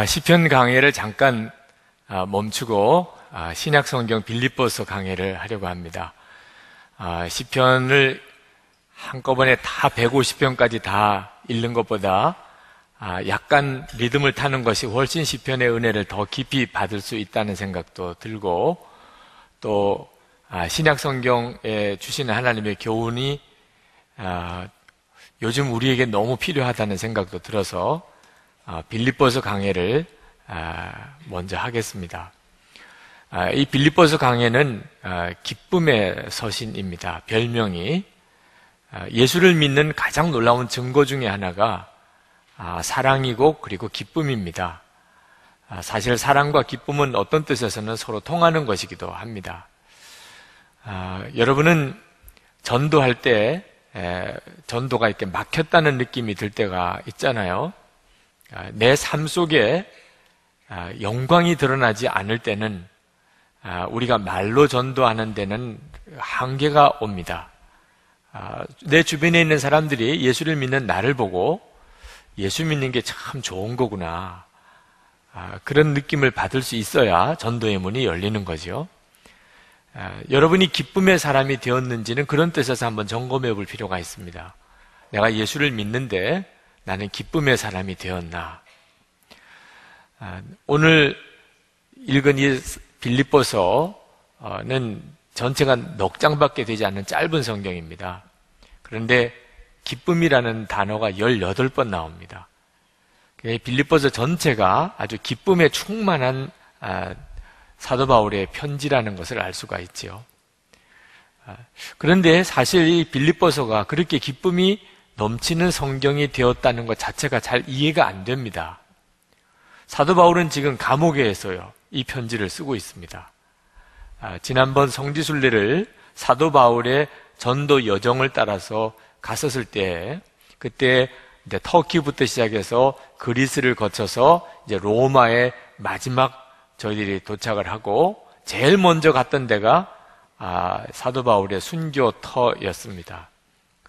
시편 강해를 잠깐 멈추고 신약 성경 빌립보서 강해를 하려고 합니다. 시편을 한꺼번에 다 150편까지 다 읽는 것보다 약간 리듬을 타는 것이 훨씬 시편의 은혜를 더 깊이 받을 수 있다는 생각도 들고, 또 신약 성경에 주시는 하나님의 교훈이 요즘 우리에게 너무 필요하다는 생각도 들어서 빌립보서 강해를 먼저 하겠습니다. 이 빌립보서 강해는 기쁨의 서신입니다. 별명이 예수를 믿는 가장 놀라운 증거 중에 하나가 사랑이고 그리고 기쁨입니다. 사실 사랑과 기쁨은 어떤 뜻에서는 서로 통하는 것이기도 합니다. 여러분은 전도할 때 전도가 이렇게 막혔다는 느낌이 들 때가 있잖아요. 내 삶 속에 영광이 드러나지 않을 때는 우리가 말로 전도하는 데는 한계가 옵니다. 내 주변에 있는 사람들이 예수를 믿는 나를 보고 예수 믿는 게 참 좋은 거구나, 그런 느낌을 받을 수 있어야 전도의 문이 열리는 거죠. 여러분이 기쁨의 사람이 되었는지는 그런 뜻에서 한번 점검해 볼 필요가 있습니다. 내가 예수를 믿는데 나는 기쁨의 사람이 되었나? 오늘 읽은 이 빌립보서는 전체가 넉 장밖에 되지 않는 짧은 성경입니다. 그런데 기쁨이라는 단어가 18번 나옵니다. 빌립보서 전체가 아주 기쁨에 충만한 사도 바울의 편지라는 것을 알 수가 있지요. 그런데 사실 이 빌립보서가 그렇게 기쁨이 넘치는 성경이 되었다는 것 자체가 잘 이해가 안 됩니다. 사도 바울은 지금 감옥에서요, 이 편지를 쓰고 있습니다. 지난번 성지순례를 사도 바울의 전도 여정을 따라서 갔었을 때, 그때 이제 터키부터 시작해서 그리스를 거쳐서 이제 로마의 마지막 저희들이 도착을 하고 제일 먼저 갔던 데가 사도 바울의 순교터였습니다.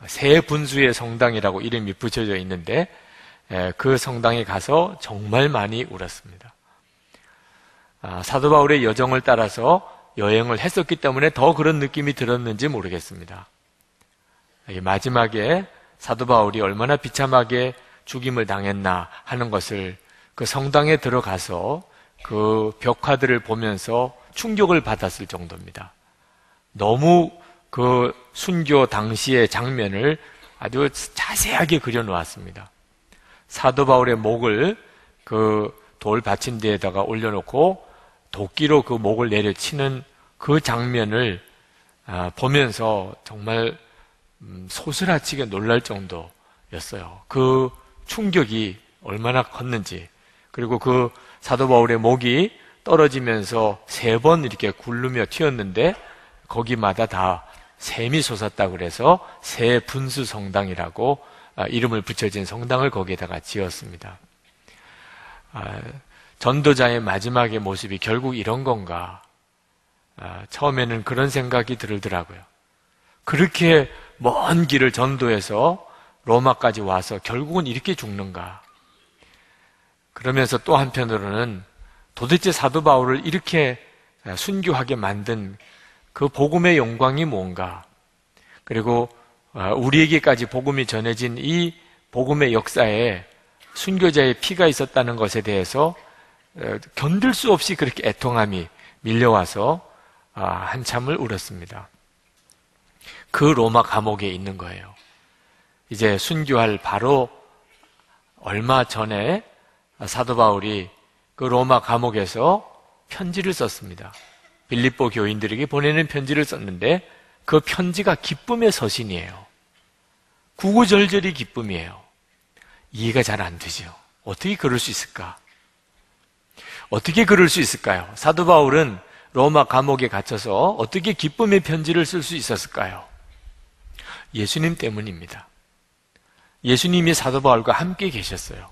세 분수의 성당이라고 이름이 붙여져 있는데 그 성당에 가서 정말 많이 울었습니다. 사도 바울의 여정을 따라서 여행을 했었기 때문에 더 그런 느낌이 들었는지 모르겠습니다. 마지막에 사도 바울이 얼마나 비참하게 죽임을 당했나 하는 것을 그 성당에 들어가서 그 벽화들을 보면서 충격을 받았을 정도입니다. 너무 그 순교 당시의 장면을 아주 자세하게 그려놓았습니다. 사도 바울의 목을 그 돌 받침대에다가 올려놓고 도끼로 그 목을 내려치는 그 장면을 보면서 정말 소스라치게 놀랄 정도였어요. 그 충격이 얼마나 컸는지. 그리고 그 사도 바울의 목이 떨어지면서 3번 이렇게 굴르며 튀었는데 거기마다 다 샘이 솟았다고 그래서 새 분수 성당이라고 이름을 붙여진 성당을 거기에다가 지었습니다. 전도자의 마지막의 모습이 결국 이런 건가? 처음에는 그런 생각이 들더라고요. 그렇게 먼 길을 전도해서 로마까지 와서 결국은 이렇게 죽는가? 그러면서 또 한편으로는 도대체 사도 바울을 이렇게 순교하게 만든 그 복음의 영광이 뭔가? 그리고 우리에게까지 복음이 전해진 이 복음의 역사에 순교자의 피가 있었다는 것에 대해서 견딜 수 없이 그렇게 애통함이 밀려와서 한참을 울었습니다. 그 로마 감옥에 있는 거예요. 이제 순교할 바로 얼마 전에 사도 바울이 그 로마 감옥에서 편지를 썼습니다. 빌립보 교인들에게 보내는 편지를 썼는데 그 편지가 기쁨의 서신이에요. 구구절절이 기쁨이에요. 이해가 잘 안 되죠. 어떻게 그럴 수 있을까? 어떻게 그럴 수 있을까요? 사도 바울은 로마 감옥에 갇혀서 어떻게 기쁨의 편지를 쓸 수 있었을까요? 예수님 때문입니다. 예수님이 사도 바울과 함께 계셨어요.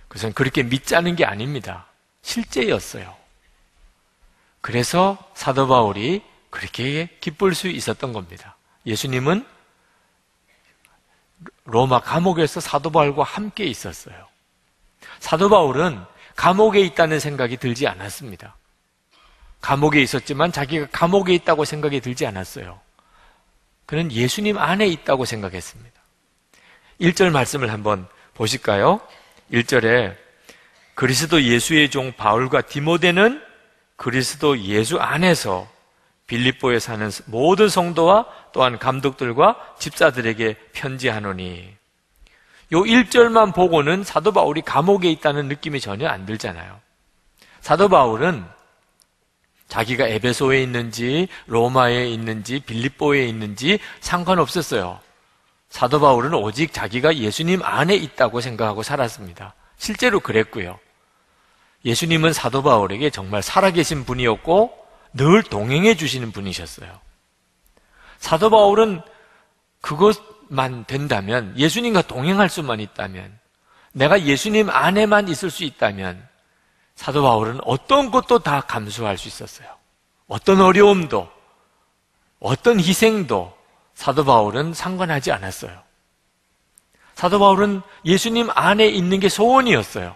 그것은 그렇게 믿자는 게 아닙니다. 실제였어요. 그래서 사도 바울이 그렇게 기쁠 수 있었던 겁니다. 예수님은 로마 감옥에서 사도 바울과 함께 있었어요. 사도 바울은 감옥에 있다는 생각이 들지 않았습니다. 감옥에 있었지만 자기가 감옥에 있다고 생각이 들지 않았어요. 그는 예수님 안에 있다고 생각했습니다. 1절 말씀을 한번 보실까요? 1절에 그리스도 예수의 종 바울과 디모데는 그리스도 예수 안에서 빌립보에 사는 모든 성도와 또한 감독들과 집사들에게 편지하노니. 요 1절만 보고는 사도 바울이 감옥에 있다는 느낌이 전혀 안 들잖아요. 사도 바울은 자기가 에베소에 있는지 로마에 있는지 빌립보에 있는지 상관없었어요. 사도 바울은 오직 자기가 예수님 안에 있다고 생각하고 살았습니다. 실제로 그랬고요. 예수님은 사도 바울에게 정말 살아계신 분이었고 늘 동행해 주시는 분이셨어요. 사도 바울은 그것만 된다면, 예수님과 동행할 수만 있다면, 내가 예수님 안에만 있을 수 있다면 사도 바울은 어떤 것도 다 감수할 수 있었어요. 어떤 어려움도, 어떤 희생도 사도 바울은 상관하지 않았어요. 사도 바울은 예수님 안에 있는 게 소원이었어요.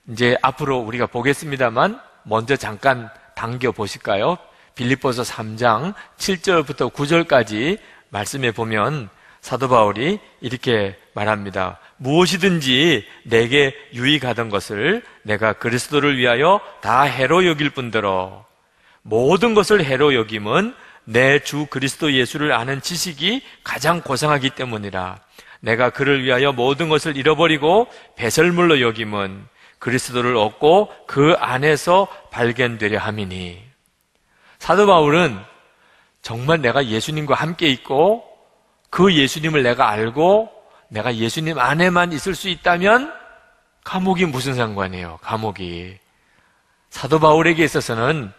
이제 앞으로 우리가 보겠습니다만 먼저 잠깐 당겨 보실까요? 빌립보서 3장 7절부터 9절까지 말씀에 보면 사도 바울이 이렇게 말합니다. 무엇이든지 내게 유익하던 것을 내가 그리스도를 위하여 다 해로 여길 뿐더러 모든 것을 해로 여김은 내 주 그리스도 예수를 아는 지식이 가장 고상하기 때문이라. 내가 그를 위하여 모든 것을 잃어버리고 배설물로 여김은 그리스도를 얻고 그 안에서 발견되려 함이니. 사도 바울은 정말 내가 예수님과 함께 있고 그 예수님을 내가 알고 내가 예수님 안에만 있을 수 있다면 감옥이 무슨 상관이에요? 감옥이. 사도 바울에게 있어서는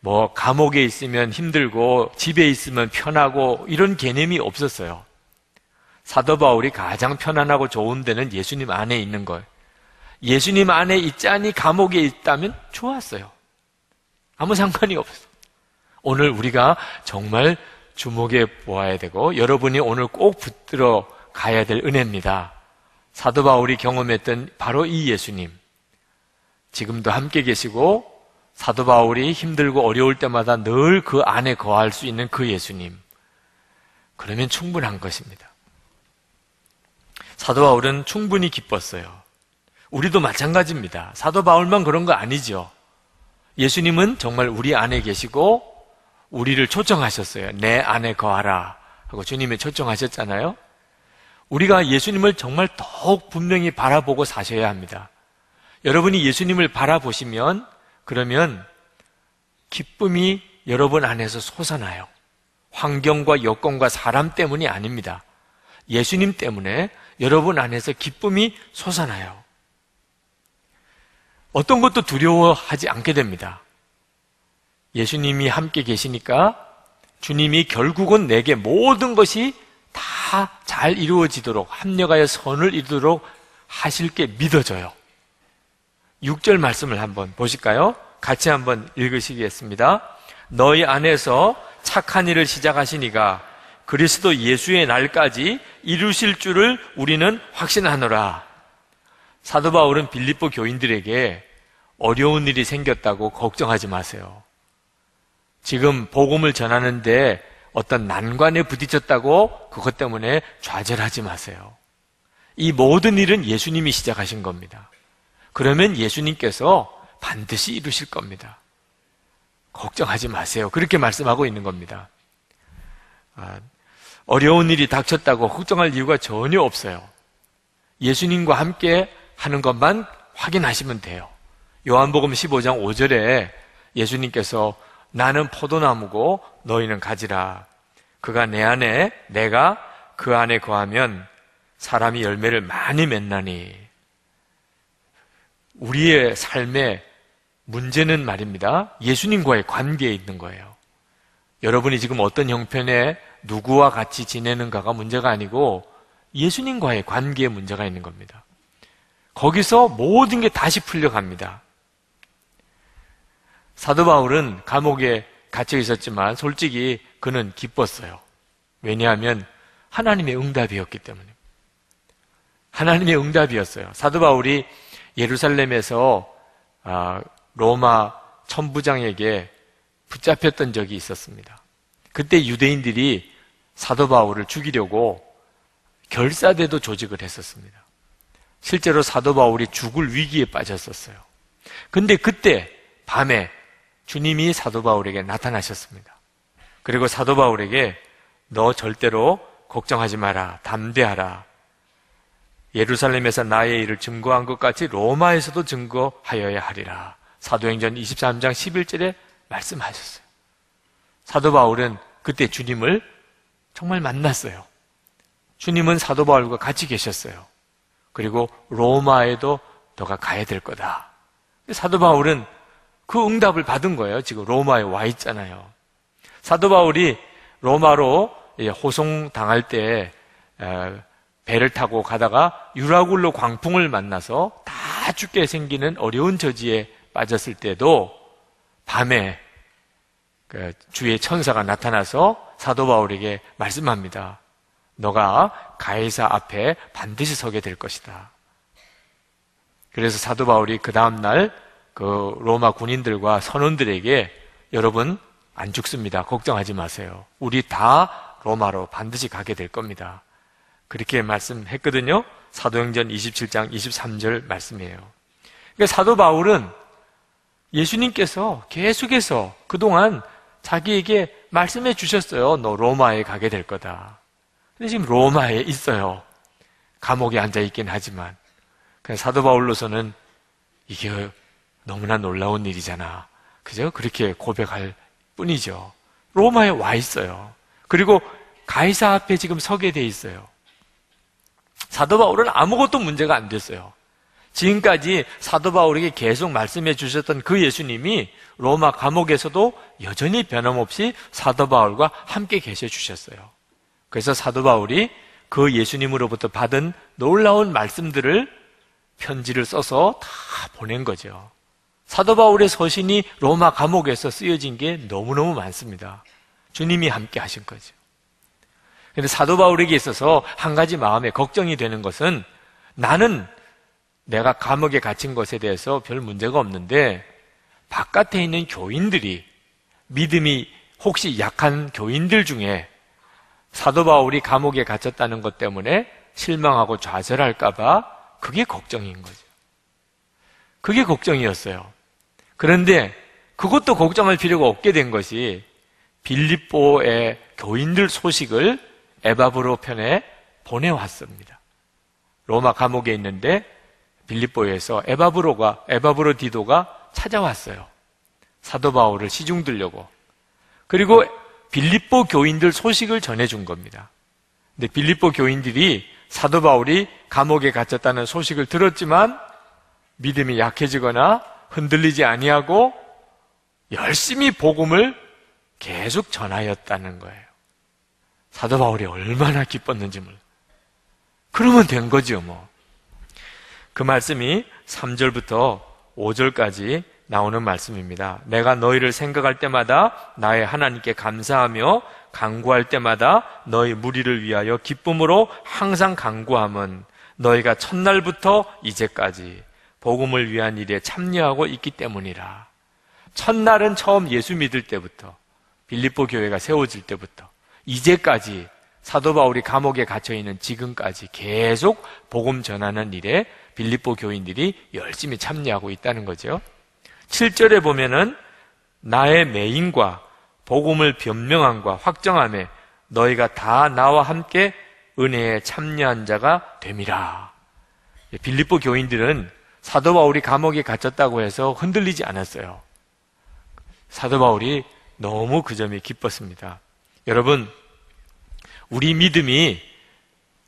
뭐 감옥에 있으면 힘들고 집에 있으면 편하고 이런 개념이 없었어요. 사도 바울이 가장 편안하고 좋은 데는 예수님 안에 있는 거예요. 예수님 안에 있자니 감옥에 있다면 좋았어요. 아무 상관이 없어. 오늘 우리가 정말 주목해 보아야 되고 여러분이 오늘 꼭 붙들어 가야 될 은혜입니다. 사도 바울이 경험했던 바로 이 예수님, 지금도 함께 계시고 사도 바울이 힘들고 어려울 때마다 늘 그 안에 거할 수 있는 그 예수님, 그러면 충분한 것입니다. 사도 바울은 충분히 기뻤어요. 우리도 마찬가지입니다. 사도 바울만 그런 거 아니죠. 예수님은 정말 우리 안에 계시고 우리를 초청하셨어요. 내 안에 거하라 하고 주님이 초청하셨잖아요. 우리가 예수님을 정말 더욱 분명히 바라보고 사셔야 합니다. 여러분이 예수님을 바라보시면 그러면 기쁨이 여러분 안에서 솟아나요. 환경과 여건과 사람 때문이 아닙니다. 예수님 때문에 여러분 안에서 기쁨이 솟아나요. 어떤 것도 두려워하지 않게 됩니다. 예수님이 함께 계시니까 주님이 결국은 내게 모든 것이 다 잘 이루어지도록 합력하여 선을 이루도록 하실 게 믿어져요. 6절 말씀을 한번 보실까요? 같이 한번 읽으시겠습니다. 너희 안에서 착한 일을 시작하시니가 그리스도 예수의 날까지 이루실 줄을 우리는 확신하노라. 사도 바울은 빌립보 교인들에게 어려운 일이 생겼다고 걱정하지 마세요. 지금 복음을 전하는데 어떤 난관에 부딪혔다고 그것 때문에 좌절하지 마세요. 이 모든 일은 예수님이 시작하신 겁니다. 그러면 예수님께서 반드시 이루실 겁니다. 걱정하지 마세요. 그렇게 말씀하고 있는 겁니다. 어려운 일이 닥쳤다고 걱정할 이유가 전혀 없어요. 예수님과 함께 하는 것만 확인하시면 돼요. 요한복음 15장 5절에 예수님께서 나는 포도나무고 너희는 가지라. 그가 내 안에 내가 그 안에 거하면 사람이 열매를 많이 맺나니. 우리의 삶의 문제는 말입니다. 예수님과의 관계에 있는 거예요. 여러분이 지금 어떤 형편에 누구와 같이 지내는가가 문제가 아니고 예수님과의 관계에 문제가 있는 겁니다. 거기서 모든 게 다시 풀려갑니다. 사도 바울은 감옥에 갇혀 있었지만 솔직히 그는 기뻤어요. 왜냐하면 하나님의 응답이었기 때문에. 하나님의 응답이었어요. 사도 바울이 예루살렘에서 로마 천부장에게 붙잡혔던 적이 있었습니다. 그때 유대인들이 사도 바울을 죽이려고 결사대도 조직을 했었습니다. 실제로 사도 바울이 죽을 위기에 빠졌었어요. 근데 그때 밤에 주님이 사도 바울에게 나타나셨습니다. 그리고 사도 바울에게 너 절대로 걱정하지 마라. 담대하라. 예루살렘에서 나의 일을 증거한 것 같이 로마에서도 증거하여야 하리라. 사도행전 23장 11절에 말씀하셨어요. 사도 바울은 그때 주님을 정말 만났어요. 주님은 사도 바울과 같이 계셨어요. 그리고 로마에도 너가 가야 될 거다. 사도 바울은 그 응답을 받은 거예요. 지금 로마에 와 있잖아요. 사도 바울이 로마로 호송당할 때 배를 타고 가다가 유라굴로 광풍을 만나서 다 죽게 생기는 어려운 저지에 빠졌을 때도 밤에 주의 천사가 나타나서 사도 바울에게 말씀합니다. 너가 가이사 앞에 반드시 서게 될 것이다. 그래서 사도 바울이 그 다음날 그 로마 군인들과 선원들에게 여러분 안 죽습니다. 걱정하지 마세요. 우리 다 로마로 반드시 가게 될 겁니다. 그렇게 말씀했거든요. 사도행전 27장 23절 말씀이에요. 그러니까 사도 바울은 예수님께서 계속해서 그동안 자기에게 말씀해 주셨어요. 너 로마에 가게 될 거다. 근데 지금 로마에 있어요. 감옥에 앉아 있긴 하지만 사도 바울로서는 이게 너무나 놀라운 일이잖아. 그죠? 그렇게 고백할 뿐이죠. 로마에 와 있어요. 그리고 가이사 앞에 지금 서게 돼 있어요. 사도 바울은 아무것도 문제가 안 됐어요. 지금까지 사도 바울에게 계속 말씀해 주셨던 그 예수님이 로마 감옥에서도 여전히 변함없이 사도 바울과 함께 계셔 주셨어요. 그래서 사도 바울이 그 예수님으로부터 받은 놀라운 말씀들을 편지를 써서 다 보낸 거죠. 사도 바울의 서신이 로마 감옥에서 쓰여진 게 너무너무 많습니다. 주님이 함께 하신 거죠. 그런데 사도 바울에게 있어서 한 가지 마음에 걱정이 되는 것은 나는 내가 감옥에 갇힌 것에 대해서 별 문제가 없는데 바깥에 있는 교인들이 믿음이 혹시 약한 교인들 중에 사도 바울이 감옥에 갇혔다는 것 때문에 실망하고 좌절할까 봐 그게 걱정인 거죠. 그게 걱정이었어요. 그런데 그것도 걱정할 필요가 없게 된 것이 빌립보의 교인들 소식을 에바브로 편에 보내왔습니다. 로마 감옥에 있는데 빌립보에서 에바브로 디도가 찾아왔어요. 사도 바울을 시중 들려고. 그리고 빌립보 교인들 소식을 전해준 겁니다. 근데 빌립보 교인들이 사도 바울이 감옥에 갇혔다는 소식을 들었지만 믿음이 약해지거나 흔들리지 아니하고 열심히 복음을 계속 전하였다는 거예요. 사도 바울이 얼마나 기뻤는지 몰라요. 그러면 된 거죠, 뭐. 그 말씀이 3절부터 5절까지 나오는 말씀입니다. 내가 너희를 생각할 때마다 나의 하나님께 감사하며 간구할 때마다 너희 무리를 위하여 기쁨으로 항상 간구함은 너희가 첫날부터 이제까지 복음을 위한 일에 참여하고 있기 때문이라. 첫날은 처음 예수 믿을 때부터, 빌립보 교회가 세워질 때부터 이제까지 사도 바울이 감옥에 갇혀있는 지금까지 계속 복음 전하는 일에 빌립보 교인들이 열심히 참여하고 있다는 거죠. 7절에 보면은 나의 매임과 복음을 변명함과 확정함에 너희가 다 나와 함께 은혜에 참여한 자가 됨이라. 빌립보 교인들은 사도 바울이 감옥에 갇혔다고 해서 흔들리지 않았어요. 사도 바울이 너무 그 점이 기뻤습니다. 여러분, 우리 믿음이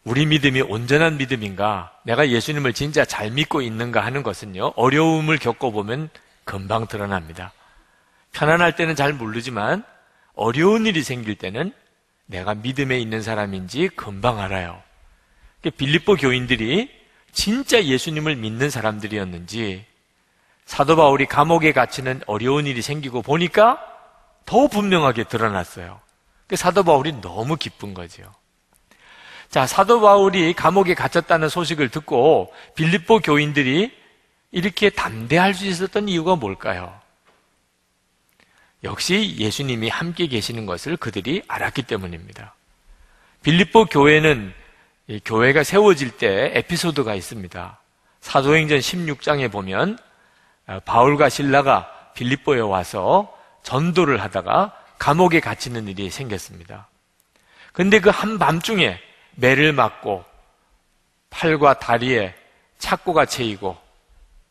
온전한 믿음인가, 내가 예수님을 진짜 잘 믿고 있는가 하는 것은요, 어려움을 겪어보면 금방 드러납니다. 편안할 때는 잘 모르지만 어려운 일이 생길 때는 내가 믿음에 있는 사람인지 금방 알아요. 빌립보 교인들이 진짜 예수님을 믿는 사람들이었는지 사도 바울이 감옥에 갇히는 어려운 일이 생기고 보니까 더 분명하게 드러났어요. 사도 바울이 너무 기쁜 거죠. 자, 사도 바울이 감옥에 갇혔다는 소식을 듣고 빌립보 교인들이 이렇게 담대할 수 있었던 이유가 뭘까요? 역시 예수님이 함께 계시는 것을 그들이 알았기 때문입니다. 빌립보 교회는 교회가 세워질 때 에피소드가 있습니다. 사도행전 16장에 보면 바울과 실라가 빌립보에 와서 전도를 하다가 감옥에 갇히는 일이 생겼습니다. 근데 그 한밤중에 매를 맞고 팔과 다리에 착고가 채이고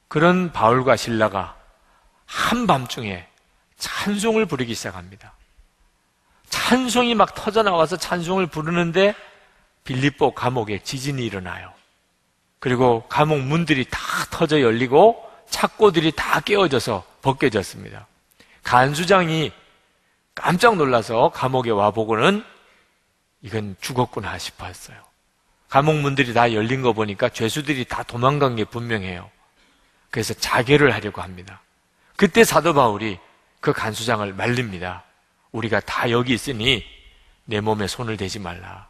그런 바울과 실라가 한밤중에 찬송을 부르기 시작합니다. 찬송이 막 터져나와서 찬송을 부르는데 빌립보 감옥에 지진이 일어나요. 그리고 감옥 문들이 다 터져 열리고 착고들이 다 깨어져서 벗겨졌습니다. 간수장이 깜짝 놀라서 감옥에 와보고는 이건 죽었구나 싶었어요. 감옥 문들이 다 열린 거 보니까 죄수들이 다 도망간 게 분명해요. 그래서 자결을 하려고 합니다. 그때 사도 바울이 그 간수장을 말립니다. 우리가 다 여기 있으니 내 몸에 손을 대지 말라.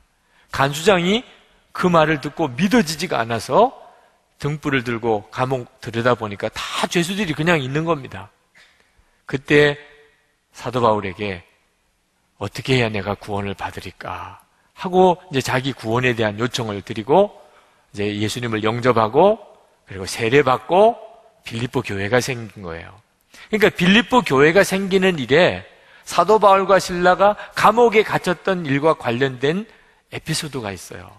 간수장이 그 말을 듣고 믿어지지가 않아서 등불을 들고 감옥 들여다보니까 다 죄수들이 그냥 있는 겁니다. 그때 사도 바울에게 어떻게 해야 내가 구원을 받으리까 하고 이제 자기 구원에 대한 요청을 드리고 이제 예수님을 영접하고 그리고 세례받고 빌립보 교회가 생긴 거예요. 그러니까 빌립보 교회가 생기는 일에 사도 바울과 실라가 감옥에 갇혔던 일과 관련된 에피소드가 있어요.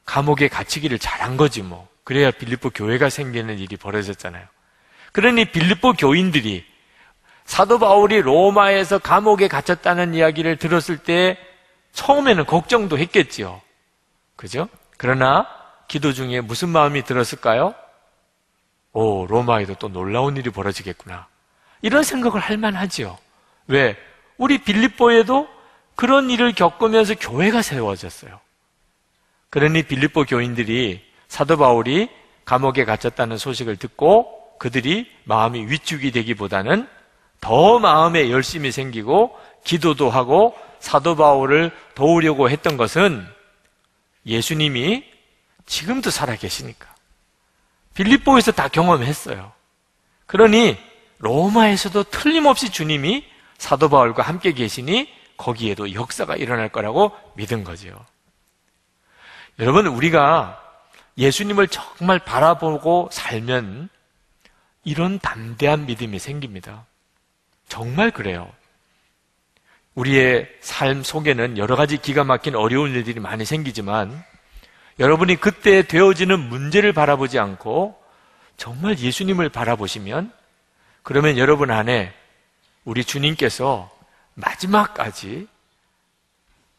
감옥에 갇히기를 잘한 거지 뭐. 그래야 빌립보 교회가 생기는 일이 벌어졌잖아요. 그러니 빌립보 교인들이 사도 바울이 로마에서 감옥에 갇혔다는 이야기를 들었을 때 처음에는 걱정도 했겠지요. 그죠? 그러나 기도 중에 무슨 마음이 들었을까요? 오, 로마에도 또 놀라운 일이 벌어지겠구나. 이런 생각을 할 만하지요. 왜? 우리 빌립보에도 그런 일을 겪으면서 교회가 세워졌어요. 그러니 빌립보 교인들이 사도 바울이 감옥에 갇혔다는 소식을 듣고 그들이 마음이 위축이 되기보다는 더 마음에 열심이 생기고 기도도 하고 사도 바울을 도우려고 했던 것은 예수님이 지금도 살아계시니까. 빌립보에서 다 경험했어요. 그러니 로마에서도 틀림없이 주님이 사도 바울과 함께 계시니 거기에도 역사가 일어날 거라고 믿은 거죠. 여러분, 우리가 예수님을 정말 바라보고 살면 이런 담대한 믿음이 생깁니다. 정말 그래요. 우리의 삶 속에는 여러 가지 기가 막힌 어려운 일들이 많이 생기지만 여러분이 그때 되어지는 문제를 바라보지 않고 정말 예수님을 바라보시면 그러면 여러분 안에 우리 주님께서 마지막까지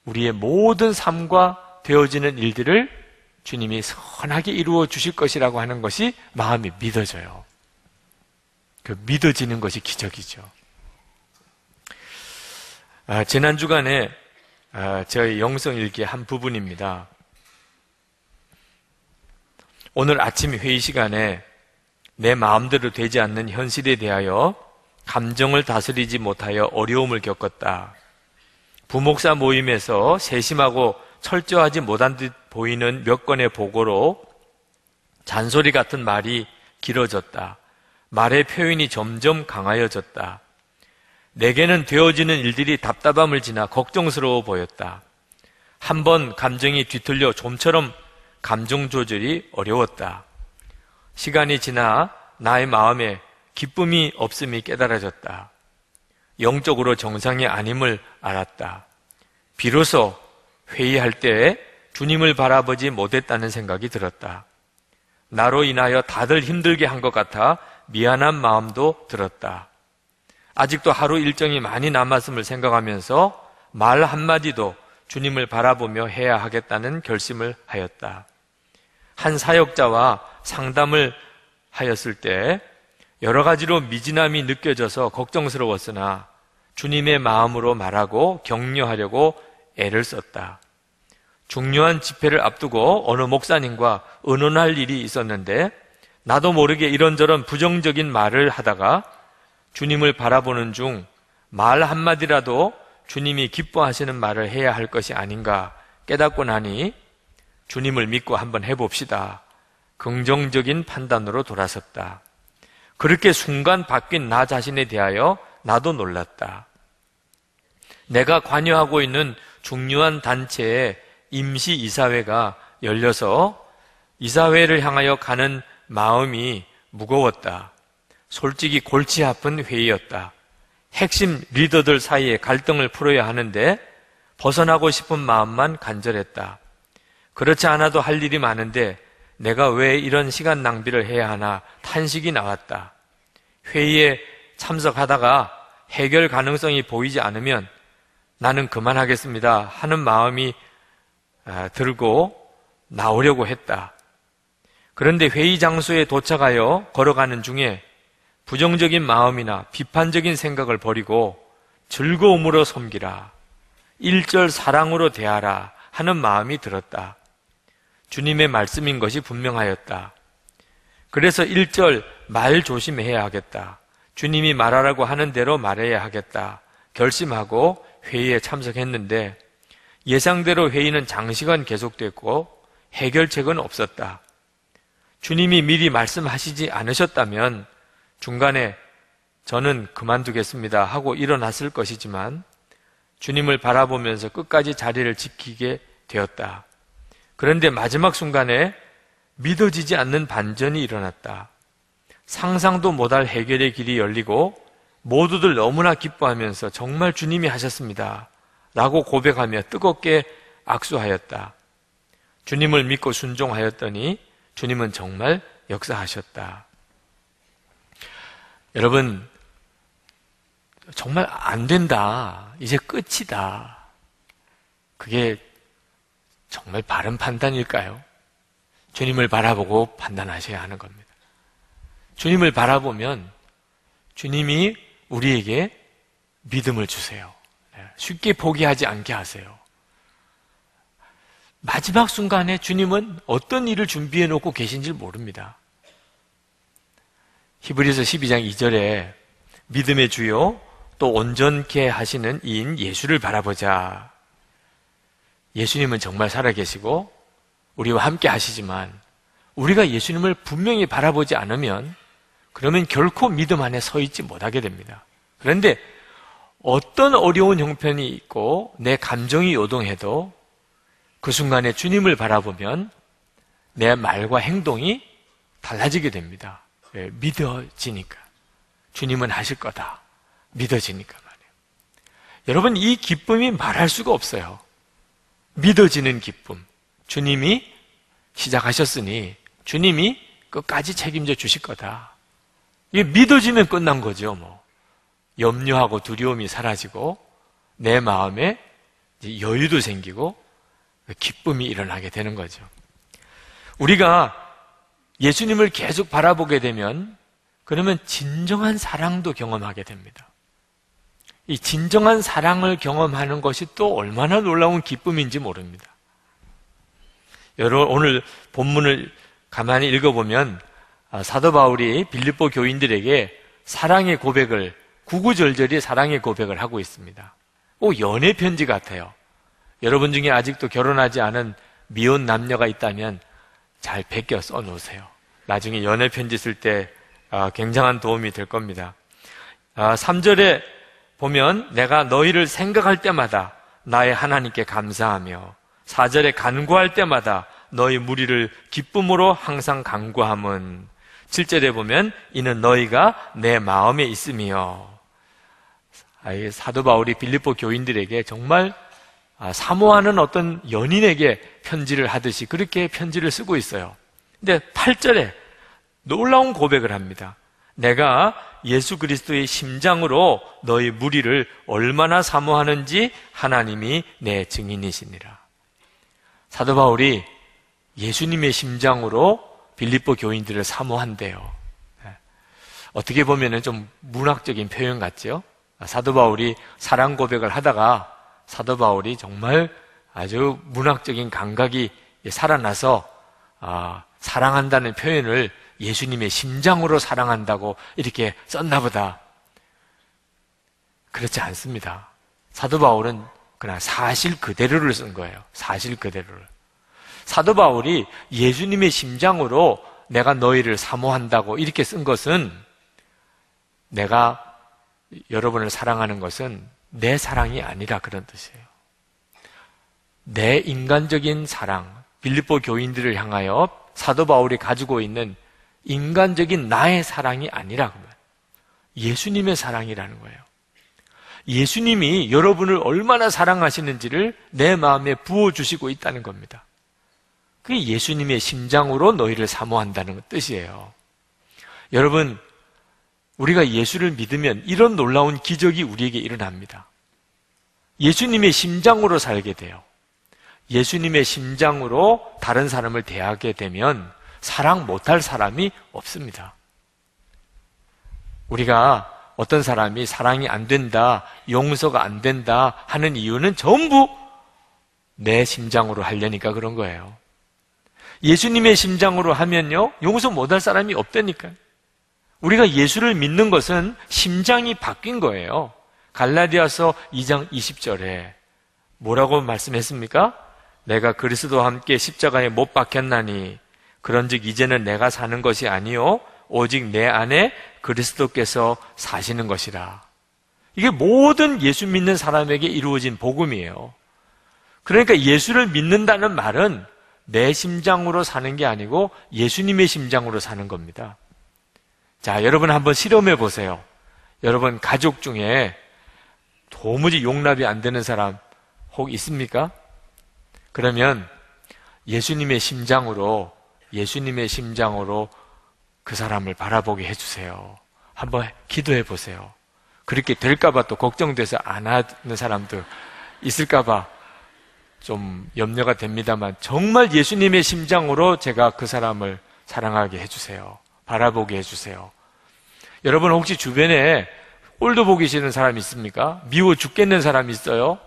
우리의 모든 삶과 되어지는 일들을 주님이 선하게 이루어 주실 것이라고 하는 것이 마음이 믿어져요. 그 믿어지는 것이 기적이죠. 지난 주간에 저희 영성일기 한 부분입니다. 오늘 아침 회의 시간에 내 마음대로 되지 않는 현실에 대하여 감정을 다스리지 못하여 어려움을 겪었다. 부목사 모임에서 세심하고 철저하지 못한 듯 보이는 몇 건의 보고로 잔소리 같은 말이 길어졌다. 말의 표현이 점점 강하여졌다. 내게는 되어지는 일들이 답답함을 지나 걱정스러워 보였다. 한번 감정이 뒤틀려 좀처럼 감정 조절이 어려웠다. 시간이 지나 나의 마음에 기쁨이 없음이 깨달아졌다. 영적으로 정상이 아님을 알았다. 비로소 회의할 때 주님을 바라보지 못했다는 생각이 들었다. 나로 인하여 다들 힘들게 한 것 같아 미안한 마음도 들었다. 아직도 하루 일정이 많이 남았음을 생각하면서 말 한마디도 주님을 바라보며 해야 하겠다는 결심을 하였다. 한 사역자와 상담을 하였을 때 여러 가지로 미진함이 느껴져서 걱정스러웠으나 주님의 마음으로 말하고 격려하려고 애를 썼다. 중요한 집회를 앞두고 어느 목사님과 의논할 일이 있었는데 나도 모르게 이런저런 부정적인 말을 하다가 주님을 바라보는 중 말 한마디라도 주님이 기뻐하시는 말을 해야 할 것이 아닌가 깨닫고 나니 주님을 믿고 한번 해봅시다. 긍정적인 판단으로 돌아섰다. 그렇게 순간 바뀐 나 자신에 대하여 나도 놀랐다. 내가 관여하고 있는 중요한 단체의 임시 이사회가 열려서 이사회를 향하여 가는 마음이 무거웠다. 솔직히 골치 아픈 회의였다. 핵심 리더들 사이에 갈등을 풀어야 하는데 벗어나고 싶은 마음만 간절했다. 그렇지 않아도 할 일이 많은데 내가 왜 이런 시간 낭비를 해야 하나 탄식이 나왔다. 회의에 참석하다가 해결 가능성이 보이지 않으면 나는 그만하겠습니다 하는 마음이 들고 나오려고 했다. 그런데 회의 장소에 도착하여 걸어가는 중에 부정적인 마음이나 비판적인 생각을 버리고 즐거움으로 섬기라, 1절 사랑으로 대하라 하는 마음이 들었다. 주님의 말씀인 것이 분명하였다. 그래서 1절 말 조심해야 하겠다. 주님이 말하라고 하는 대로 말해야 하겠다. 결심하고 회의에 참석했는데 예상대로 회의는 장시간 계속됐고 해결책은 없었다. 주님이 미리 말씀하시지 않으셨다면 중간에 저는 그만두겠습니다 하고 일어났을 것이지만 주님을 바라보면서 끝까지 자리를 지키게 되었다. 그런데 마지막 순간에 믿어지지 않는 반전이 일어났다. 상상도 못할 해결의 길이 열리고 모두들 너무나 기뻐하면서 정말 주님이 하셨습니다 라고 고백하며 뜨겁게 악수하였다. 주님을 믿고 순종하였더니 주님은 정말 역사하셨다. 여러분, 정말 안 된다, 이제 끝이다, 그게 정말 바른 판단일까요? 주님을 바라보고 판단하셔야 하는 겁니다. 주님을 바라보면 주님이 우리에게 믿음을 주세요. 쉽게 포기하지 않게 하세요. 마지막 순간에 주님은 어떤 일을 준비해 놓고 계신지 모릅니다. 히브리서 12장 2절에 믿음의 주요 또 온전케 하시는 이인 예수를 바라보자. 예수님은 정말 살아계시고 우리와 함께 하시지만 우리가 예수님을 분명히 바라보지 않으면 그러면 결코 믿음 안에 서 있지 못하게 됩니다. 그런데 어떤 어려운 형편이 있고 내 감정이 요동해도 그 순간에 주님을 바라보면 내 말과 행동이 달라지게 됩니다. 왜? 믿어지니까. 주님은 하실 거다. 믿어지니까 말이에요. 여러분, 이 기쁨이 말할 수가 없어요. 믿어지는 기쁨. 주님이 시작하셨으니 주님이 끝까지 책임져 주실 거다. 이게 믿어지면 끝난 거죠. 뭐 염려하고 두려움이 사라지고 내 마음에 이제 여유도 생기고 기쁨이 일어나게 되는 거죠. 우리가 예수님을 계속 바라보게 되면 그러면 진정한 사랑도 경험하게 됩니다. 이 진정한 사랑을 경험하는 것이 또 얼마나 놀라운 기쁨인지 모릅니다. 여러분, 오늘 본문을 가만히 읽어보면 사도 바울이 빌립보 교인들에게 사랑의 고백을, 구구절절히 사랑의 고백을 하고 있습니다. 연애 편지 같아요. 여러분 중에 아직도 결혼하지 않은 미혼 남녀가 있다면 잘 베껴 써놓으세요. 나중에 연애 편지 쓸 때 굉장한 도움이 될 겁니다. 3절에 보면 내가 너희를 생각할 때마다 나의 하나님께 감사하며 4절에 간구할 때마다 너희 무리를 기쁨으로 항상 간구함은 7절에 보면 이는 너희가 내 마음에 있으며. 사도 바울이 빌립보 교인들에게 정말 사모하는 어떤 연인에게 편지를 하듯이 그렇게 편지를 쓰고 있어요. 근데 8절에 놀라운 고백을 합니다. 내가 예수 그리스도의 심장으로 너희 무리를 얼마나 사모하는지 하나님이 내 증인이시니라. 사도 바울이 예수님의 심장으로 빌립보 교인들을 사모한대요. 어떻게 보면 좀 문학적인 표현 같죠? 사도 바울이 사랑 고백을 하다가 사도 바울이 정말 아주 문학적인 감각이 살아나서 사랑한다는 표현을 예수님의 심장으로 사랑한다고 이렇게 썼나 보다. 그렇지 않습니다. 사도 바울은 그냥 사실 그대로를 쓴 거예요. 사실 그대로를. 사도 바울이 예수님의 심장으로 내가 너희를 사모한다고 이렇게 쓴 것은, 내가 여러분을 사랑하는 것은 내 사랑이 아니라 그런 뜻이에요. 내 인간적인 사랑, 빌립보 교인들을 향하여 사도 바울이 가지고 있는 인간적인 나의 사랑이 아니라 예수님의 사랑이라는 거예요. 예수님이 여러분을 얼마나 사랑하시는지를 내 마음에 부어주시고 있다는 겁니다. 그게 예수님의 심장으로 너희를 사모한다는 뜻이에요. 여러분, 우리가 예수를 믿으면 이런 놀라운 기적이 우리에게 일어납니다. 예수님의 심장으로 살게 돼요. 예수님의 심장으로 다른 사람을 대하게 되면 사랑 못할 사람이 없습니다. 우리가 어떤 사람이 사랑이 안 된다, 용서가 안 된다 하는 이유는 전부 내 심장으로 하려니까 그런 거예요. 예수님의 심장으로 하면요, 용서 못할 사람이 없다니까요. 우리가 예수를 믿는 것은 심장이 바뀐 거예요. 갈라디아서 2장 20절에 뭐라고 말씀했습니까? 내가 그리스도와 함께 십자가에 못 박혔나니 그런즉 이제는 내가 사는 것이 아니요 오직 내 안에 그리스도께서 사시는 것이라. 이게 모든 예수 믿는 사람에게 이루어진 복음이에요. 그러니까 예수를 믿는다는 말은 내 심장으로 사는 게 아니고 예수님의 심장으로 사는 겁니다. 자, 여러분 한번 실험해 보세요. 여러분 가족 중에 도무지 용납이 안 되는 사람 혹 있습니까? 그러면 예수님의 심장으로 그 사람을 바라보게 해주세요. 한번 기도해 보세요. 그렇게 될까봐 또 걱정돼서 안 하는 사람도 있을까봐 좀 염려가 됩니다만, 정말 예수님의 심장으로 제가 그 사람을 사랑하게 해주세요. 바라보게 해주세요. 여러분 혹시 주변에 꼴도 보기 싫은 사람 있습니까? 미워 죽겠는 사람 있어요?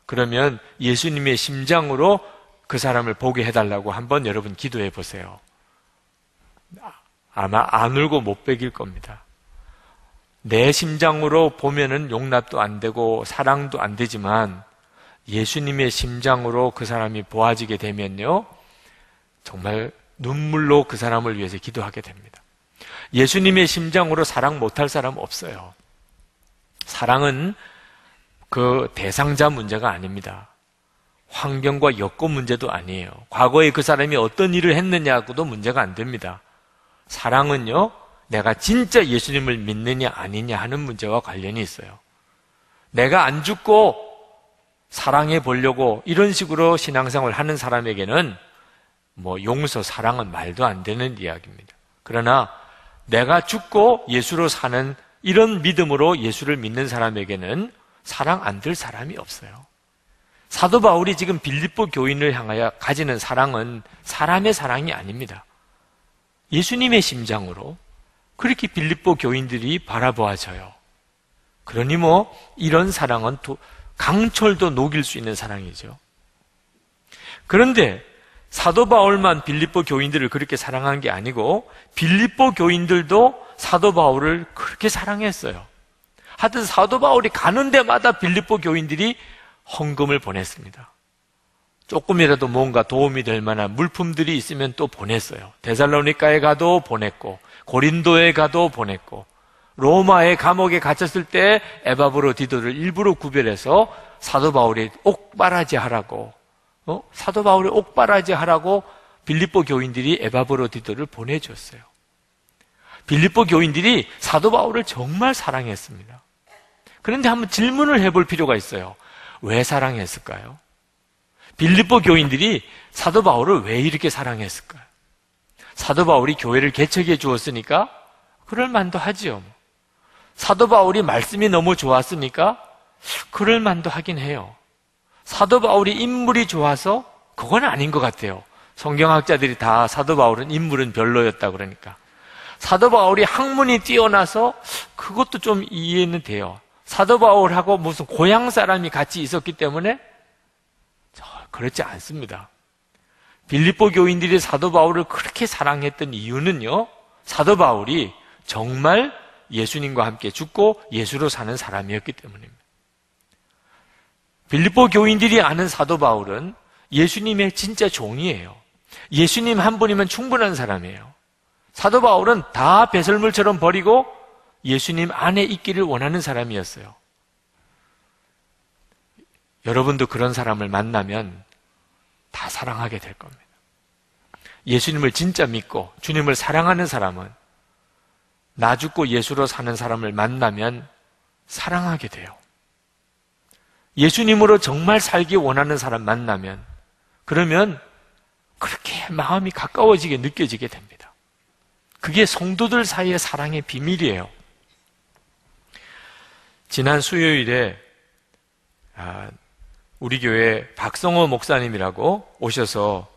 그러면 예수님의 심장으로 그 사람을 보게 해달라고 한번 여러분 기도해 보세요. 아마 안 울고 못 베길 겁니다. 내 심장으로 보면은 용납도 안 되고 사랑도 안 되지만 예수님의 심장으로 그 사람이 보아지게 되면요, 정말 눈물로 그 사람을 위해서 기도하게 됩니다. 예수님의 심장으로 사랑 못할 사람 없어요. 사랑은 그 대상자 문제가 아닙니다. 환경과 여건 문제도 아니에요. 과거에 그 사람이 어떤 일을 했느냐고도 문제가 안 됩니다. 사랑은요, 내가 진짜 예수님을 믿느냐 아니냐 하는 문제와 관련이 있어요. 내가 안 죽고 사랑해 보려고 이런 식으로 신앙생활을 하는 사람에게는 용서, 사랑은 말도 안 되는 이야기입니다. 그러나 내가 죽고 예수로 사는 이런 믿음으로 예수를 믿는 사람에게는 사랑 안 될 사람이 없어요. 사도 바울이 지금 빌립보 교인을 향하여 가지는 사랑은 사람의 사랑이 아닙니다. 예수님의 심장으로 그렇게 빌립보 교인들이 바라보아져요. 그러니 이런 사랑은 강철도 녹일 수 있는 사랑이죠. 그런데 사도 바울만 빌립보 교인들을 그렇게 사랑한 게 아니고 빌립보 교인들도 사도 바울을 그렇게 사랑했어요. 하여튼 사도 바울이 가는 데마다 빌립보 교인들이 헌금을 보냈습니다. 조금이라도 뭔가 도움이 될 만한 물품들이 있으면 또 보냈어요. 데살로니가에 가도 보냈고 고린도에 가도 보냈고 로마의 감옥에 갇혔을 때 에바브로디도를 일부러 구별해서 사도 바울이 옥바라지 하라고 빌립보 교인들이 에바브로디도를 보내줬어요. 빌립보 교인들이 사도 바울을 정말 사랑했습니다. 그런데 한번 질문을 해볼 필요가 있어요. 왜 사랑했을까요? 빌립보 교인들이 사도 바울을 왜 이렇게 사랑했을까요? 사도 바울이 교회를 개척해 주었으니까? 그럴 만도 하지요. 사도 바울이 말씀이 너무 좋았으니까? 그럴 만도 하긴 해요. 사도 바울이 인물이 좋아서? 그건 아닌 것 같아요. 성경학자들이 다 사도 바울은 인물은 별로였다 그러니까. 사도 바울이 학문이 뛰어나서? 그것도 좀 이해는 돼요. 사도 바울하고 무슨 고향 사람이 같이 있었기 때문에? 그렇지 않습니다. 빌립보 교인들이 사도 바울을 그렇게 사랑했던 이유는요, 사도 바울이 정말 예수님과 함께 죽고 예수로 사는 사람이었기 때문입니다. 빌립보 교인들이 아는 사도 바울은 예수님의 진짜 종이에요. 예수님 한 분이면 충분한 사람이에요. 사도 바울은 다 배설물처럼 버리고 예수님 안에 있기를 원하는 사람이었어요. 여러분도 그런 사람을 만나면 다 사랑하게 될 겁니다. 예수님을 진짜 믿고 주님을 사랑하는 사람은 나 죽고 예수로 사는 사람을 만나면 사랑하게 돼요. 예수님으로 정말 살기 원하는 사람 만나면 그러면 그렇게 마음이 가까워지게 느껴지게 됩니다. 그게 성도들 사이의 사랑의 비밀이에요. 지난 수요일에 우리 교회 박성호 목사님이라고 오셔서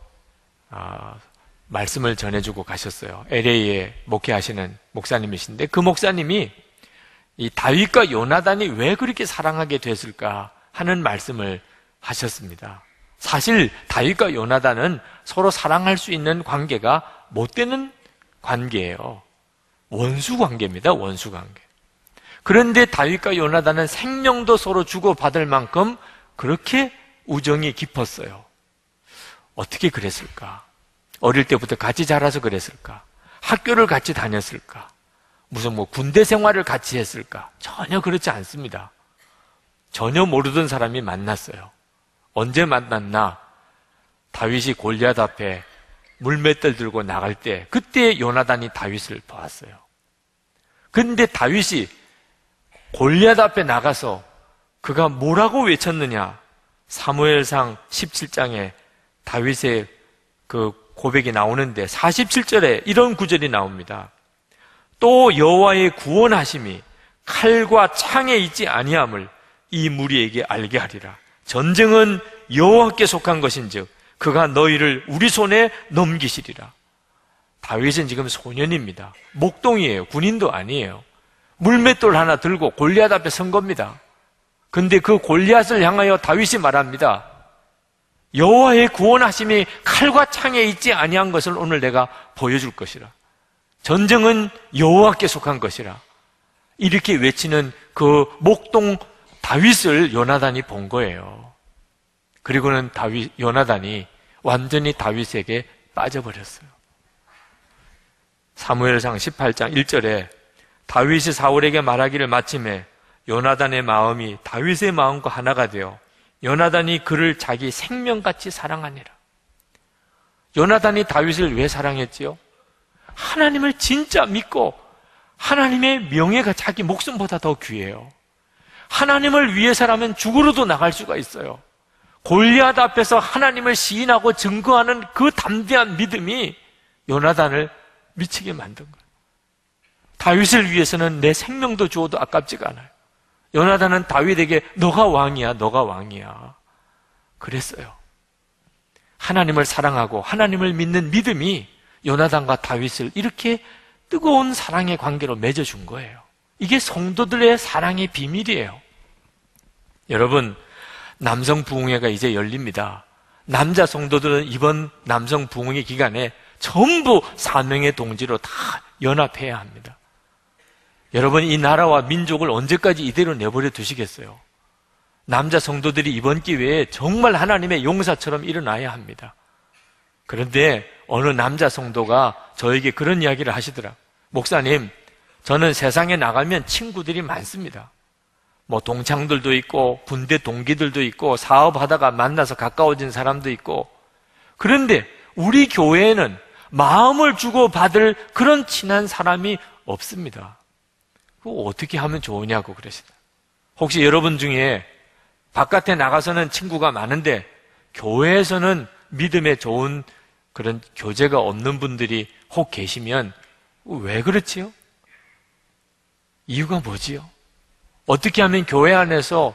말씀을 전해주고 가셨어요. LA에 목회하시는 목사님이신데 그 목사님이 이 다윗과 요나단이 왜 그렇게 사랑하게 됐을까 하는 말씀을 하셨습니다. 사실 다윗과 요나단은 서로 사랑할 수 있는 관계가 못 되는 관계예요. 원수 관계입니다. 원수 관계. 그런데 다윗과 요나단은 생명도 서로 주고받을 만큼 그렇게 우정이 깊었어요. 어떻게 그랬을까? 어릴 때부터 같이 자라서 그랬을까? 학교를 같이 다녔을까? 무슨 군대 생활을 같이 했을까? 전혀 그렇지 않습니다. 전혀 모르던 사람이 만났어요. 언제 만났나? 다윗이 골리앗 앞에 물맷들 들고 나갈 때 그때 요나단이 다윗을 보았어요. 그런데 다윗이 골리앗 앞에 나가서 그가 뭐라고 외쳤느냐? 사무엘상 17장에 다윗의 그 고백이 나오는데 47절에 이런 구절이 나옵니다. 또 여호와의 구원하심이 칼과 창에 있지 아니함을 이 무리에게 알게 하리라. 전쟁은 여호와께 속한 것인즉 그가 너희를 우리 손에 넘기시리라. 다윗은 지금 소년입니다. 목동이에요. 군인도 아니에요. 물맷돌 하나 들고 골리앗 앞에 선 겁니다. 근데 그 골리앗을 향하여 다윗이 말합니다. 여호와의 구원하심이 칼과 창에 있지 아니한 것을 오늘 내가 보여줄 것이라. 전쟁은 여호와께 속한 것이라. 이렇게 외치는 그 목동 다윗을 요나단이 본 거예요. 그리고는 요나단이 완전히 다윗에게 빠져버렸어요. 사무엘상 18장 1절에 다윗이 사울에게 말하기를 마침에 요나단의 마음이 다윗의 마음과 하나가 되어 요나단이 그를 자기 생명같이 사랑하니라. 요나단이 다윗을 왜 사랑했지요? 하나님을 진짜 믿고 하나님의 명예가 자기 목숨보다 더 귀해요. 하나님을 위해서라면 죽으러도 나갈 수가 있어요. 골리앗 앞에서 하나님을 시인하고 증거하는 그 담대한 믿음이 요나단을 미치게 만든 거예요. 다윗을 위해서는 내 생명도 주어도 아깝지가 않아요. 요나단은 다윗에게 너가 왕이야, 너가 왕이야 그랬어요. 하나님을 사랑하고 하나님을 믿는 믿음이 요나단과 다윗을 이렇게 뜨거운 사랑의 관계로 맺어준 거예요. 이게 성도들의 사랑의 비밀이에요. 여러분, 남성 부흥회가 이제 열립니다. 남자 성도들은 이번 남성 부흥회 기간에 전부 사명의 동지로 다 연합해야 합니다. 여러분, 이 나라와 민족을 언제까지 이대로 내버려 두시겠어요? 남자 성도들이 이번 기회에 정말 하나님의 용사처럼 일어나야 합니다. 그런데 어느 남자 성도가 저에게 그런 이야기를 하시더라. 목사님, 저는 세상에 나가면 친구들이 많습니다. 동창들도 있고 군대 동기들도 있고 사업하다가 만나서 가까워진 사람도 있고, 그런데 우리 교회에는 마음을 주고받을 그런 친한 사람이 없습니다. 그거 어떻게 하면 좋으냐고 그러시다. 혹시 여러분 중에 바깥에 나가서는 친구가 많은데 교회에서는 믿음에 좋은 그런 교제가 없는 분들이 혹 계시면 왜 그렇지요? 이유가 뭐지요? 어떻게 하면 교회 안에서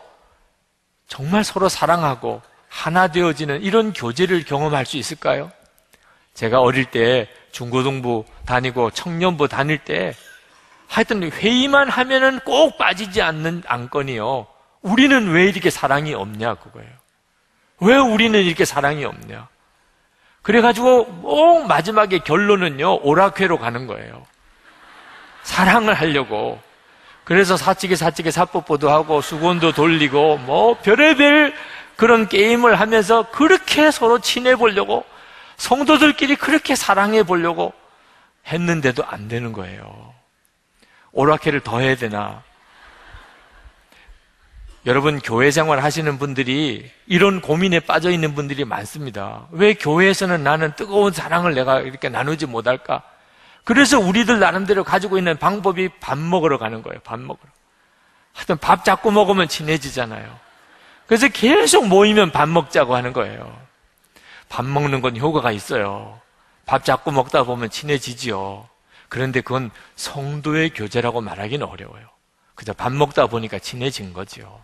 정말 서로 사랑하고 하나 되어지는 이런 교제를 경험할 수 있을까요? 제가 어릴 때 중고등부 다니고 청년부 다닐 때 하여튼 회의만 하면은 꼭 빠지지 않는 안건이요. 우리는 왜 이렇게 사랑이 없냐 그거예요. 왜 우리는 이렇게 사랑이 없냐. 그래가지고 마지막에 결론은요, 오락회로 가는 거예요. 사랑을 하려고. 그래서 사치기 사뽀뽀도 하고 수건도 돌리고 별의별 그런 게임을 하면서 그렇게 서로 친해보려고 성도들끼리 그렇게 사랑해 보려고 했는데도 안 되는 거예요. 오락회를 더 해야 되나? 여러분, 교회 생활 하시는 분들이 이런 고민에 빠져 있는 분들이 많습니다. 왜 교회에서는 나는 뜨거운 사랑을 내가 이렇게 나누지 못할까? 그래서 우리들 나름대로 가지고 있는 방법이 밥 먹으러 가는 거예요. 밥 먹으러. 하여튼 밥 자꾸 먹으면 친해지잖아요. 그래서 계속 모이면 밥 먹자고 하는 거예요. 밥 먹는 건 효과가 있어요. 밥 자꾸 먹다 보면 친해지지요. 그런데 그건 성도의 교제라고 말하기는 어려워요. 그저 밥 먹다 보니까 친해진 거죠.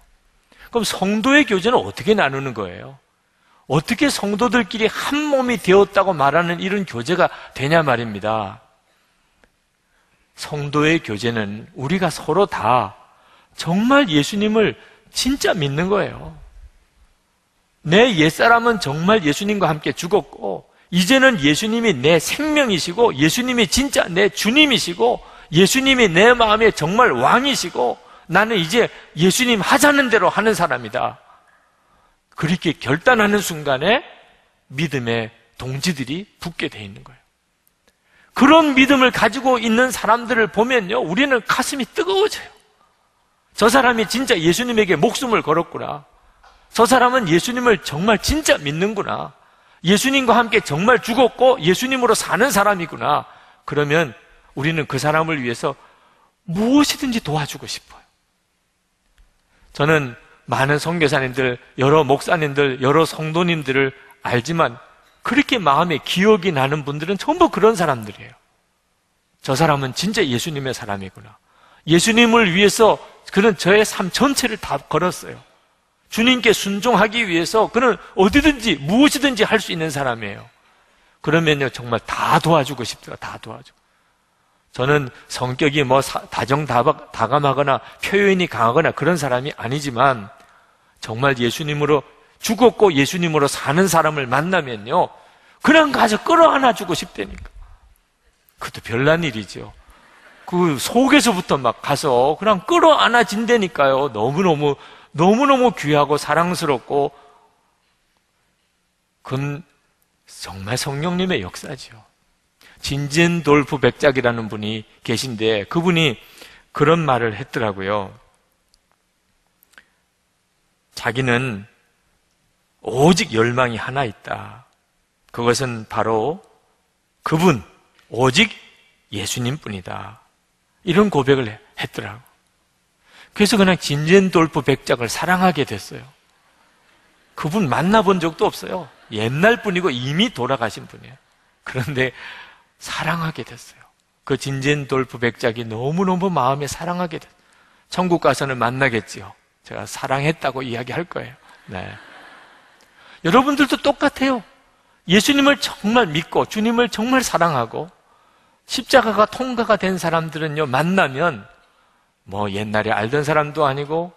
그럼 성도의 교제는 어떻게 나누는 거예요? 어떻게 성도들끼리 한 몸이 되었다고 말하는 이런 교제가 되냐 말입니다. 성도의 교제는 우리가 서로 다 정말 예수님을 진짜 믿는 거예요. 내 옛사람은 정말 예수님과 함께 죽었고 이제는 예수님이 내 생명이시고 예수님이 진짜 내 주님이시고 예수님이 내 마음에 정말 왕이시고 나는 이제 예수님 하자는 대로 하는 사람이다. 그렇게 결단하는 순간에 믿음의 동지들이 붙게 돼 있는 거예요. 그런 믿음을 가지고 있는 사람들을 보면요, 우리는 가슴이 뜨거워져요. 저 사람이 진짜 예수님에게 목숨을 걸었구나. 저 사람은 예수님을 정말 진짜 믿는구나. 예수님과 함께 정말 죽었고 예수님으로 사는 사람이구나. 그러면 우리는 그 사람을 위해서 무엇이든지 도와주고 싶어요. 저는 많은 선교사님들, 여러 목사님들, 여러 성도님들을 알지만 그렇게 마음에 기억이 나는 분들은 전부 그런 사람들이에요. 저 사람은 진짜 예수님의 사람이구나. 예수님을 위해서 그는 저의 삶 전체를 다 걸었어요. 주님께 순종하기 위해서 그는 어디든지 무엇이든지 할 수 있는 사람이에요. 그러면요, 정말 다 도와주고 싶더라. 다 도와주고. 저는 성격이 뭐 다정다감하거나 표현이 강하거나 그런 사람이 아니지만 정말 예수님으로 죽었고 예수님으로 사는 사람을 만나면요, 그냥 가서 끌어안아주고 싶다니까. 그것도 별난 일이죠. 그 속에서부터 막 가서 그냥 끌어안아진다니까요. 너무너무 귀하고 사랑스럽고, 그건 정말 성령님의 역사죠. 진젠돌프 백작이라는 분이 계신데 그분이 그런 말을 했더라고요. 자기는 오직 열망이 하나 있다. 그것은 바로 그분, 오직 예수님뿐이다. 이런 고백을 했더라고. 그래서 그냥 진젠돌프 백작을 사랑하게 됐어요. 그분 만나본 적도 없어요. 옛날 분이고 이미 돌아가신 분이에요. 그런데 사랑하게 됐어요. 그 진젠돌프 백작이 너무너무 마음에 사랑하게 됐어요. 천국 가서는 만나겠지요. 제가 사랑했다고 이야기할 거예요. 네. 여러분들도 똑같아요. 예수님을 정말 믿고 주님을 정말 사랑하고 십자가가 통과가 된 사람들은요, 만나면 뭐 옛날에 알던 사람도 아니고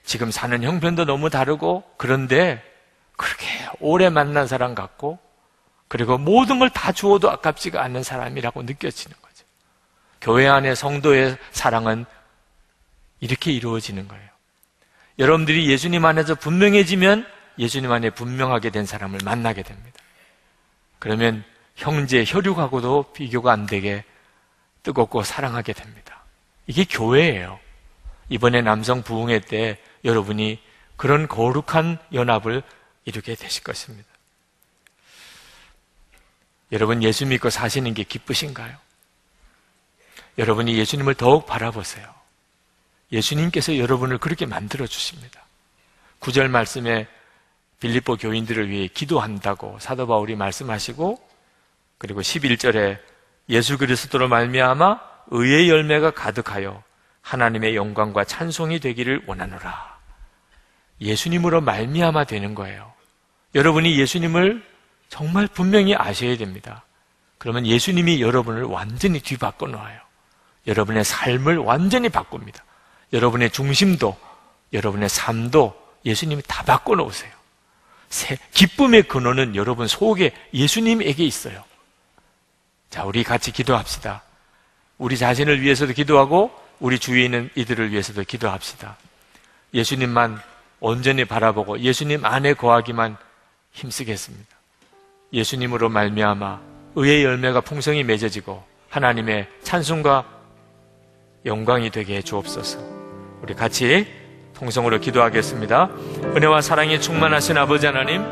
지금 사는 형편도 너무 다르고, 그런데 그렇게 오래 만난 사람 같고, 그리고 모든 걸 다 주어도 아깝지가 않는 사람이라고 느껴지는 거죠. 교회 안의 성도의 사랑은 이렇게 이루어지는 거예요. 여러분들이 예수님 안에서 분명해지면 예수님 안에 분명하게 된 사람을 만나게 됩니다. 그러면 형제, 혈육하고도 비교가 안 되게 뜨겁고 사랑하게 됩니다. 이게 교회예요. 이번에 남성 부흥회 때 여러분이 그런 거룩한 연합을 이루게 되실 것입니다. 여러분, 예수 믿고 사시는 게 기쁘신가요? 여러분이 예수님을 더욱 바라보세요. 예수님께서 여러분을 그렇게 만들어 주십니다. 9절 말씀에 빌립보 교인들을 위해 기도한다고 사도 바울이 말씀하시고, 그리고 11절에 예수 그리스도로 말미암아 의의 열매가 가득하여 하나님의 영광과 찬송이 되기를 원하노라. 예수님으로 말미암아 되는 거예요. 여러분이 예수님을 정말 분명히 아셔야 됩니다. 그러면 예수님이 여러분을 완전히 뒤바꿔 놓아요. 여러분의 삶을 완전히 바꿉니다. 여러분의 중심도, 여러분의 삶도 예수님이 다 바꿔 놓으세요. 기쁨의 근원은 여러분 속에 예수님에게 있어요. 자, 우리 같이 기도합시다. 우리 자신을 위해서도 기도하고 우리 주위에 있는 이들을 위해서도 기도합시다. 예수님만 온전히 바라보고 예수님 안에 거하기만 힘쓰겠습니다. 예수님으로 말미암아 의의 열매가 풍성히 맺어지고 하나님의 찬송과 영광이 되게 해 주옵소서. 우리 같이 통성으로 기도하겠습니다. 은혜와 사랑이 충만하신 아버지 하나님,